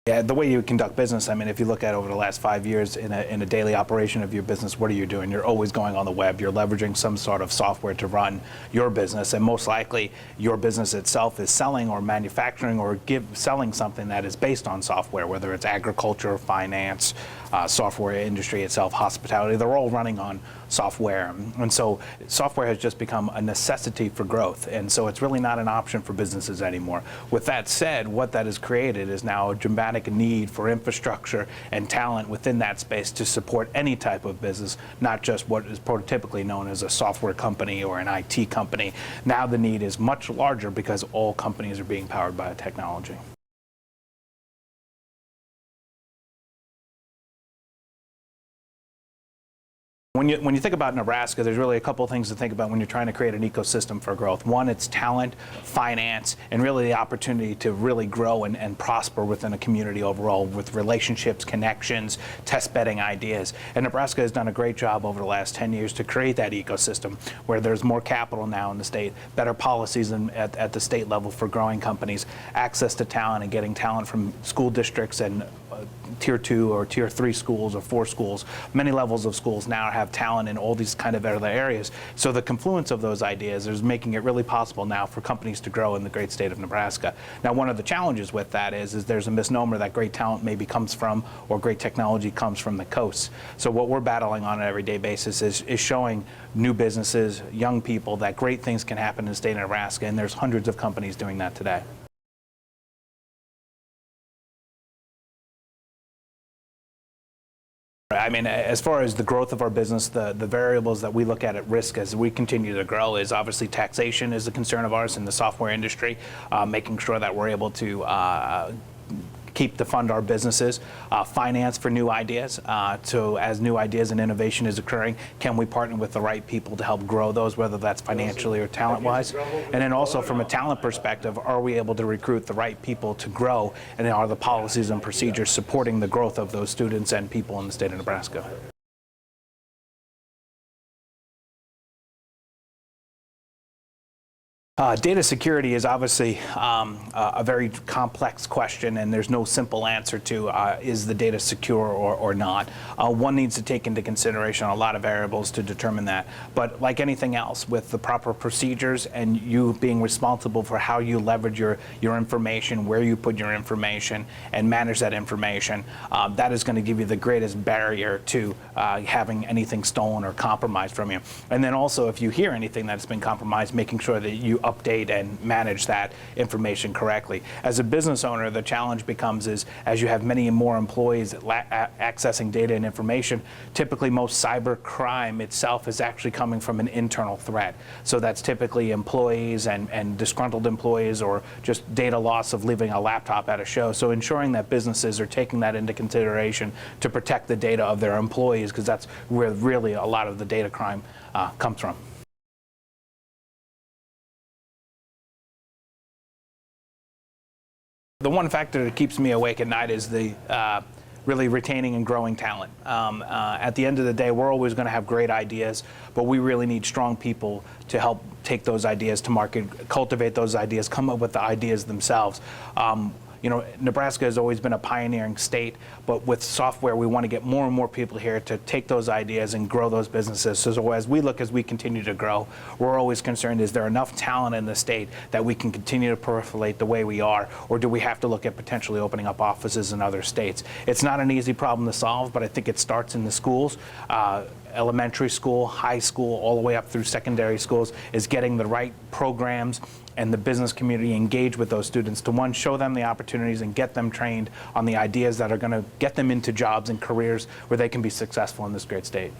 Yeah, the way you conduct business, I mean, if you look at over the last 5 years in a daily operation of your business, what are you doing? You're always going on the web. You're leveraging some sort of software to run your business, and most likely your business itself is selling or manufacturing or selling something that is based on software, whether it's agriculture, finance, software industry itself, hospitality. They're all running on software, and so software has just become a necessity for growth, and so it's really not an option for businesses anymore. With that said, what that has created is now a dramatic need for infrastructure and talent within that space to support any type of business, not just what is prototypically known as a software company or an IT company. Now the need is much larger because all companies are being powered by technology. When you think about Nebraska, there's really a couple of things to think about when you're trying to create an ecosystem for growth. One, it's talent, finance, and really the opportunity to really grow and prosper within a community overall with relationships, connections, test bedding ideas. And Nebraska has done a great job over the last 10 years to create that ecosystem where there's more capital now in the state, better policies at the state level for growing companies, access to talent and getting talent from school districts and tier 2 or tier 3 schools or 4 schools. Many levels of schools now have talent in all these kind of other areas. So the confluence of those ideas is making it really possible now for companies to grow in the great state of Nebraska. Now, one of the challenges with that is there's a misnomer that great talent maybe comes from or great technology comes from the coasts. So what we're battling on an everyday basis is showing new businesses, young people, that great things can happen in the state of Nebraska, and there's hundreds of companies doing that today. I mean, as far as the growth of our business, the variables that we look at risk as we continue to grow is obviously taxation is a concern of ours in the software industry, making sure that we're able to keep to fund our businesses, finance for new ideas. So as new ideas and innovation is occurring, can we partner with the right people to help grow those, whether that's financially or talent-wise? And then also from a talent perspective, are we able to recruit the right people to grow, and are the policies and procedures supporting the growth of those students and people in the state of Nebraska? Data security is obviously a very complex question, and there's no simple answer to is the data secure or not. One needs to take into consideration a lot of variables to determine that. But like anything else, with the proper procedures and you being responsible for how you leverage your information, where you put your information, and manage that information, that is going to give you the greatest barrier to having anything stolen or compromised from you. And then also, if you hear anything that's been compromised, making sure that you update and manage that information correctly. As a business owner, the challenge becomes is as you have many more employees accessing data and information, typically most cyber crime itself is actually coming from an internal threat. So that's typically employees and disgruntled employees or just data loss of leaving a laptop at a show. So ensuring that businesses are taking that into consideration to protect the data of their employees, because that's where really a lot of the data crime comes from. The one factor that keeps me awake at night is the really retaining and growing talent. At the end of the day, we're always going to have great ideas, but we really need strong people to help take those ideas to market, cultivate those ideas, come up with the ideas themselves. You know, Nebraska has always been a pioneering state, but with software, we want to get more and more people here to take those ideas and grow those businesses. So as we continue to grow, we're always concerned, is there enough talent in the state that we can continue to proliferate the way we are, or do we have to look at potentially opening up offices in other states? It's not an easy problem to solve, but I think it starts in the schools. Elementary school, high school, all the way up through secondary schools, is getting the right programs and the business community engage with those students to, one, show them the opportunities and get them trained on the ideas that are going to get them into jobs and careers where they can be successful in this great state.